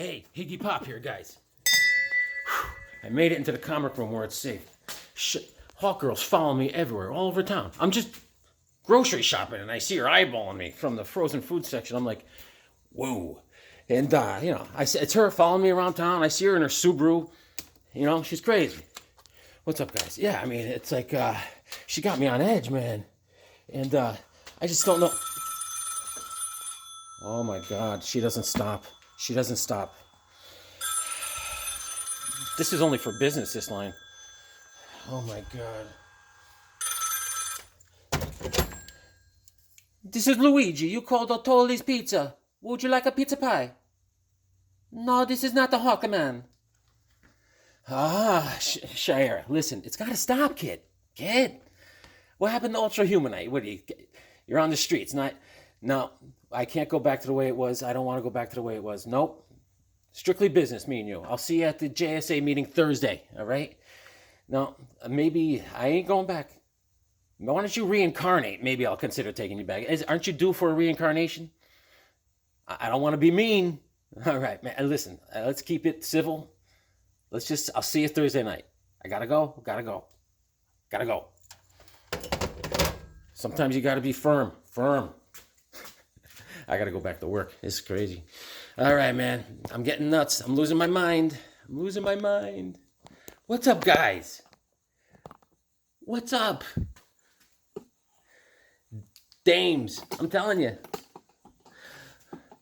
Hey, Higgy Pop here, guys. I made it into the comic room where it's safe. Hawk girls follow me everywhere, all over town. I'm just grocery shopping and I see her eyeballing me from the frozen food section. I'm like, whoa. And, it's her following me around town. I see her in her Subaru. She's crazy. What's up, guys? Yeah, I mean, it's like, she got me on edge, man. And, I just don't know. Oh my God, she doesn't stop. She doesn't stop. This is only for business, this line. Oh my God. This is Luigi. You called Ottoli's Pizza. Would you like a pizza pie? No, this is not the Hawker Man. Shire, listen, it's gotta stop, kid. Kid, what happened to Ultra Humanite? What are you? You're on the streets, not. No, I can't go back to the way it was. I don't want to go back to the way it was. Nope. Strictly business, me and you. I'll see you at the JSA meeting Thursday, all right? No, maybe I ain't going back. Why don't you reincarnate? Maybe I'll consider taking you back. Aren't you due for a reincarnation? I don't want to be mean. All right, man. Listen, let's keep it civil. I'll see you Thursday night. I gotta go. Sometimes you gotta be firm. I gotta go back to work. It's crazy. All right, man. I'm getting nuts. I'm losing my mind. What's up, guys? What's up? Dames. I'm telling you.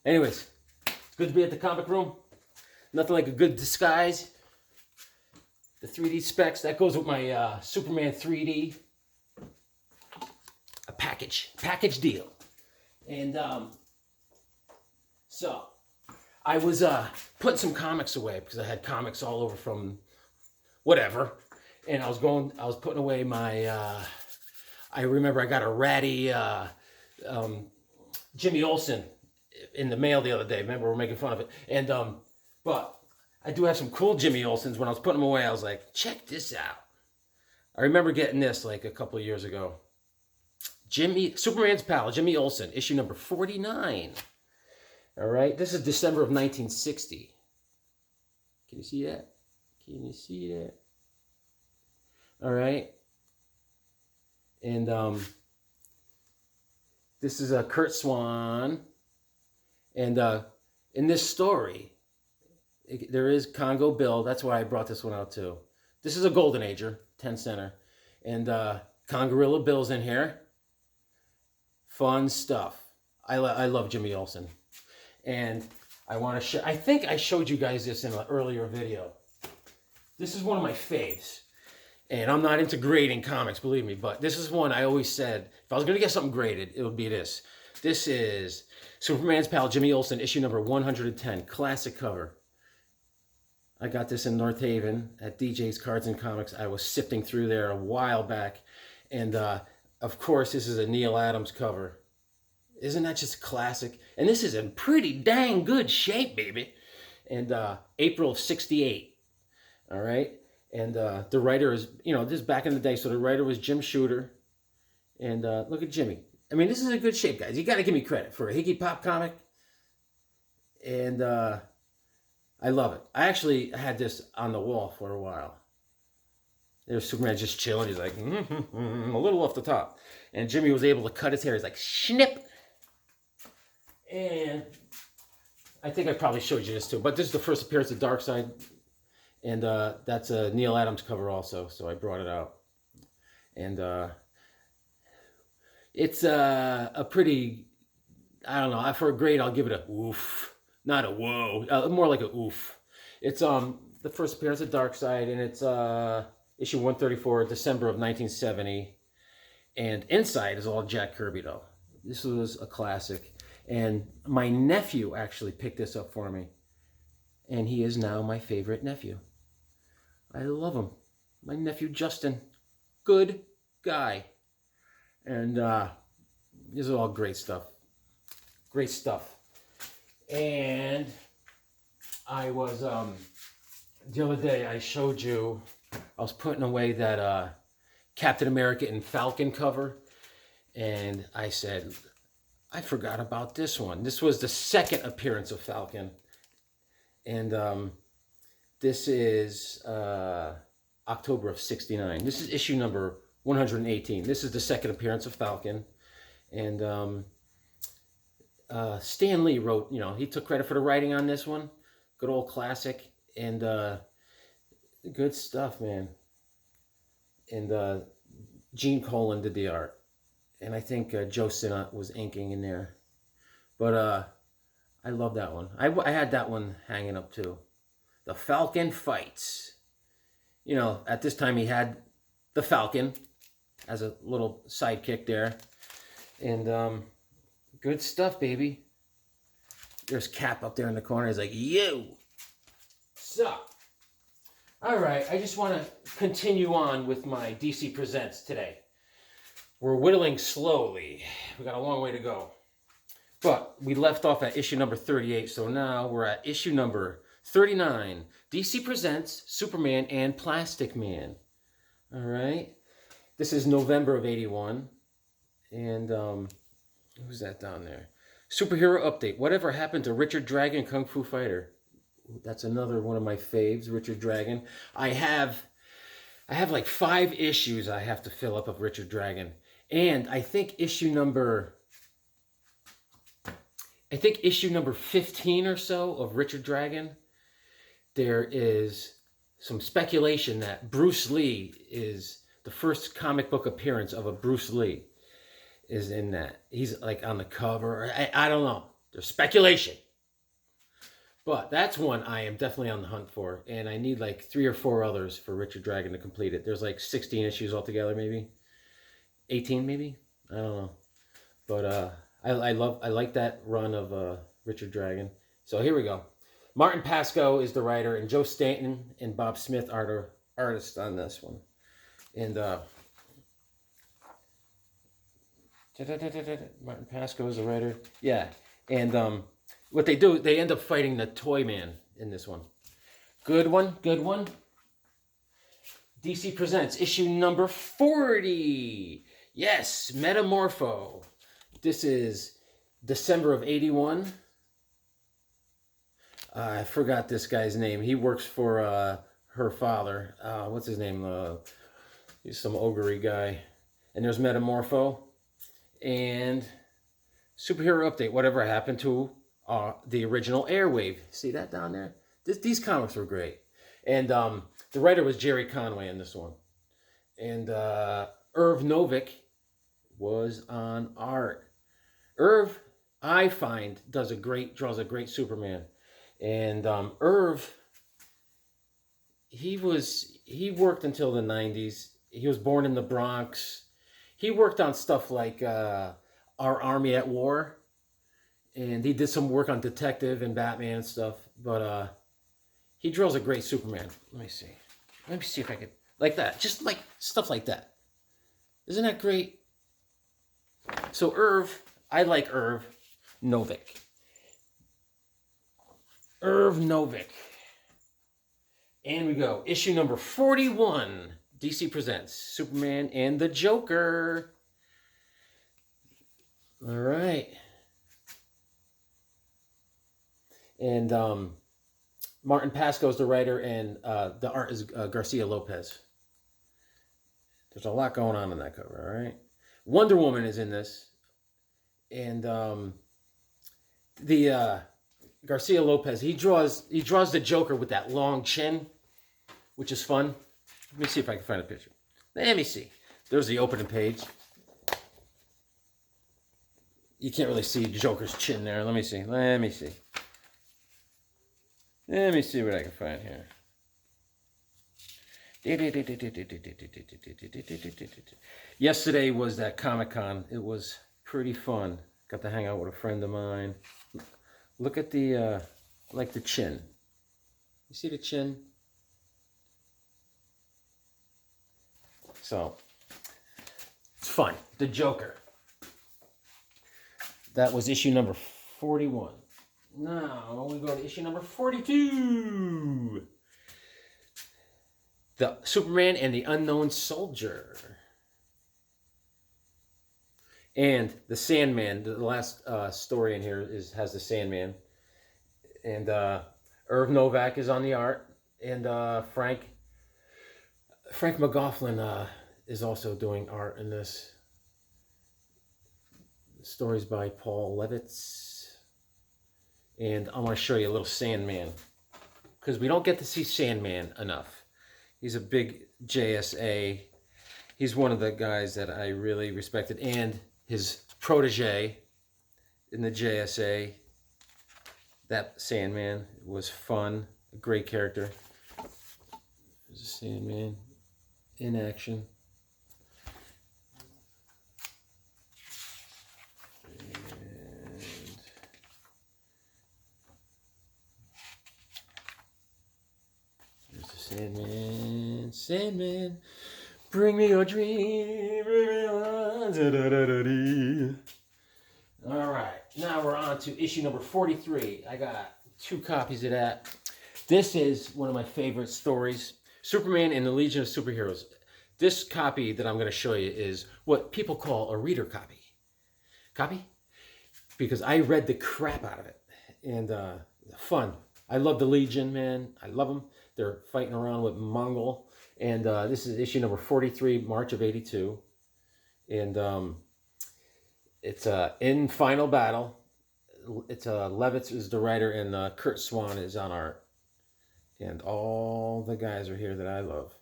Anyways, it's good to be at the comic room. Nothing like a good disguise. The 3D specs, that goes with my Superman 3D. A package deal. And, so, I was putting some comics away because I had comics all over from whatever. And I was putting away my, I remember I got a ratty Jimmy Olsen in the mail the other day. Remember, we were making fun of it. And, but I do have some cool Jimmy Olsens. When I was putting them away, I was like, check this out. I remember getting this like a couple of years ago. Superman's pal, Jimmy Olsen, issue number 49. All right, this is December of 1960. Can you see that? All right. And this is a Kurt Swan. And in this story, there is Congo Bill. That's why I brought this one out too. This is a Golden Ager, 10 center. And Congorilla Bill's in here. Fun stuff. I love Jimmy Olsen. And I want to show, I think I showed you guys this in an earlier video. This is one of my faves. And I'm not into grading comics, believe me, but this is one I always said, if I was going to get something graded, it would be this. This is Superman's pal, Jimmy Olsen, issue number 110, classic cover. I got this in North Haven at DJ's Cards and Comics. I was sifting through there a while back. And of course, this is a Neil Adams cover. Isn't that just classic? And this is in pretty dang good shape, baby. And April of 68. All right. And the writer is, this is back in the day. So the writer was Jim Shooter. And look at Jimmy. I mean, this is in good shape, guys. You got to give me credit for a Higgy Pop comic. And I love it. I actually had this on the wall for a while. There's Superman just chilling. He's like, a little off the top. And Jimmy was able to cut his hair. He's like, snip. And I think I probably showed you this too. But this is the first appearance of Darkseid. And that's a Neil Adams cover also. So I brought it out. And it's a pretty, I don't know. For a grade, I'll give it a oof. Not a whoa. More like a oof. It's the first appearance of Darkseid. And it's issue 134, December of 1970. And inside is all Jack Kirby, though. This was a classic. And my nephew actually picked this up for me. And he is now my favorite nephew. I love him. My nephew, Justin. Good guy. And this is all great stuff. Great stuff. And I was, the other day I showed you, I was putting away that Captain America and Falcon cover. And I said, I forgot about this one. This was the second appearance of Falcon. And this is October of '69. This is issue number 118. This is the second appearance of Falcon. And Stan Lee wrote, he took credit for the writing on this one. Good old classic. And good stuff, man. And Gene Colan did the art. And I think Joe Sinnott was inking in there. But I love that one. I had that one hanging up too. The Falcon Fights. At this time he had the Falcon as a little sidekick there. And good stuff, baby. There's Cap up there in the corner. He's like, yo. Sup? All right, I just want to continue on with my DC Presents today. We're whittling slowly. We got a long way to go. But we left off at issue number 38, so now we're at issue number 39. DC Presents Superman and Plastic Man. All right. This is November of '81. And who's that down there? Superhero update. Whatever happened to Richard Dragon Kung Fu Fighter? That's another one of my faves, Richard Dragon. I have like 5 issues I have to fill up of Richard Dragon. And I think issue number 15 or so of Richard Dragon, there is some speculation that Bruce Lee is the first comic book appearance of a Bruce Lee is in that. He's like on the cover. I don't know. There's speculation. But that's one I am definitely on the hunt for. And I need like 3 or 4 others for Richard Dragon to complete it. There's like 16 issues altogether, maybe. 18 maybe? I don't know. But I like that run of Richard Dragon. So here we go. Martin Pasco is the writer, and Joe Stanton and Bob Smith are the artists on this one. And Martin Pasco is the writer. Yeah. And what they do, they end up fighting the Toy Man in this one. Good one, good one. DC Presents issue number 40. Yes, Metamorpho. This is December of '81. I forgot this guy's name. He works for her father. What's his name? He's some ogre guy. And there's Metamorpho. And superhero update. Whatever happened to the original Airwave? See that down there? These comics were great. And the writer was Jerry Conway in this one. And Irv Novick was on art. Irv, I find, draws a great Superman. And Irv, he worked until the 90s. He was born in the Bronx. He worked on stuff like Our Army at War. And he did some work on Detective and Batman and stuff. But he draws a great Superman. Let me see. Let me see if I could... Like that. Just like stuff like that. Isn't that great? So Irv, I like Irv Novick. Irv Novick. And we go. Issue number 41. DC Presents Superman and the Joker. All right. And Martin Pasco is the writer, and the art is Garcia Lopez. There's a lot going on in that cover, all right? Wonder Woman is in this. And the Garcia Lopez, he draws the Joker with that long chin, which is fun. Let me see if I can find a picture. Let me see. There's the opening page. You can't really see Joker's chin there. Let me see. Let me see. Let me see what I can find here. Yesterday was that Comic-Con. It was pretty fun. Got to hang out with a friend of mine. Look at the, like the chin. You see the chin? So, it's fun. The Joker. That was issue number 41. Now, we go to issue number 42. The Superman and the Unknown Soldier. And the Sandman. The last story in here has the Sandman. And Irv Novak is on the art, and Frank McGoughlin is also doing art in this. Stories by Paul Levitz. And I want to show you a little Sandman, because we don't get to see Sandman enough. He's a big JSA. He's one of the guys that I really respected, and his protege in the JSA. That Sandman was fun, a great character. There's a Sandman in action. And there's the Sandman. Sandman, bring me your dream. Bring me your... Da-da-da-da-dee. All right, now we're on to issue number 43. I got 2 copies of that. This is one of my favorite stories, Superman and the Legion of Superheroes. This copy that I'm going to show you is what people call a reader copy. Because I read the crap out of it. And fun. I love the Legion, man. I love them. They're fighting around with Mongol. And this is issue number 43, March of '82. And... it's in final battle. It's Levitz is the writer, and Kurt Swan is on art. And all the guys are here that I love.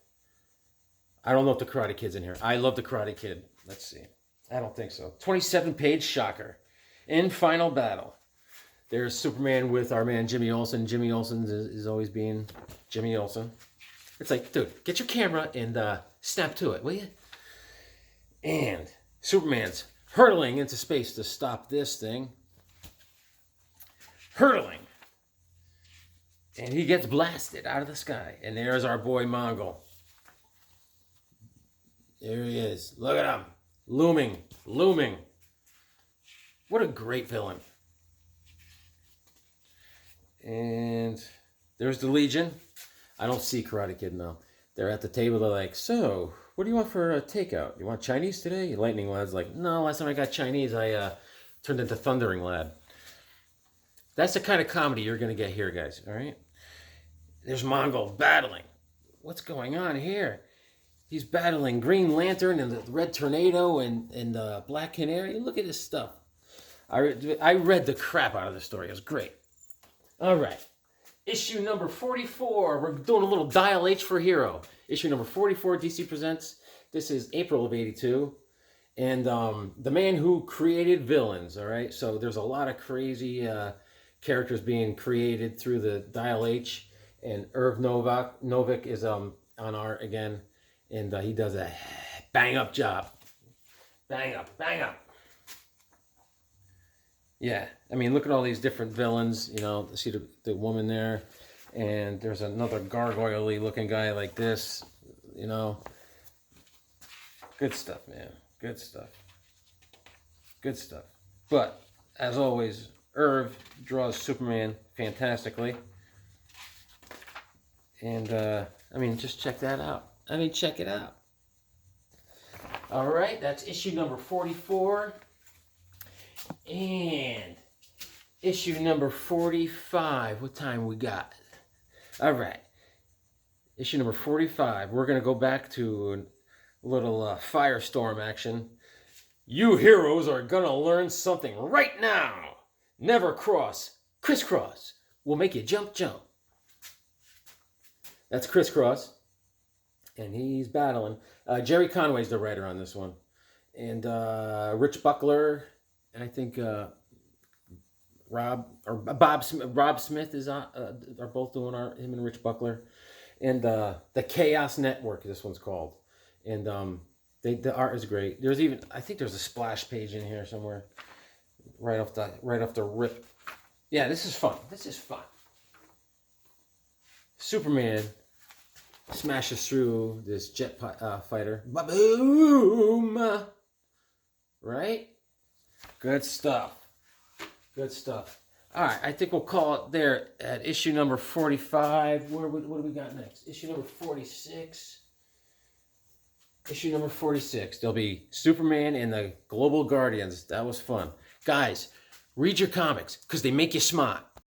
I don't know if the Karate Kid's in here. I love the Karate Kid. Let's see. I don't think so. 27-page shocker. In final battle. There's Superman with our man Jimmy Olsen. Jimmy Olsen is always being Jimmy Olsen. It's like, dude, get your camera and snap to it, will you? And Superman's hurtling into space to stop this thing. Hurtling. And he gets blasted out of the sky. And there's our boy Mongol. There he is. Look at him. Looming. What a great villain. And there's the Legion. I don't see Karate Kid now. They're at the table. They're like, so, what do you want for a takeout? You want Chinese today? Lightning Lad's like, no, last time I got Chinese, I turned into Thundering Lad. That's the kind of comedy you're going to get here, guys, all right? There's Mongol battling. What's going on here? He's battling Green Lantern and the Red Tornado and Black Canary. Look at this stuff. I read the crap out of this story. It was great. All right. Issue number 44. We're doing a little Dial H for Hero. Issue number 44, DC Presents. This is April of '82. And the man who created villains, all right? So there's a lot of crazy characters being created through the Dial H. And Irv Novak is on art again. And he does a bang-up job. Bang up. Yeah, I mean, look at all these different villains. You know, see the woman there. And there's another gargoyle-y looking guy like this. You know. Good stuff, man. Good stuff. But, as always, Irv draws Superman fantastically. And, I mean, just check that out. Check it out. All right, that's issue number 44. And issue number 45. What time we got? All right. Issue number 45. We're going to go back to a little firestorm action. You heroes are going to learn something right now. Never crisscross will make you jump. That's Crisscross. And he's battling. Jerry Conway's the writer on this one. And Rich Buckler, and I think Rob Smith is on, are both doing art, him and Rich Buckler. And the Chaos Network, this one's called. And the art is great. There's even, I think there's a splash page in here somewhere. Right off the rip. Yeah, this is fun. Superman smashes through this jet fighter. Ba-boom! Right? Good stuff. All right, I think we'll call it there at issue number 45. What do we got next? Issue number 46. Issue number 46. There'll be Superman and the Global Guardians. That was fun. Guys, read your comics because they make you smart.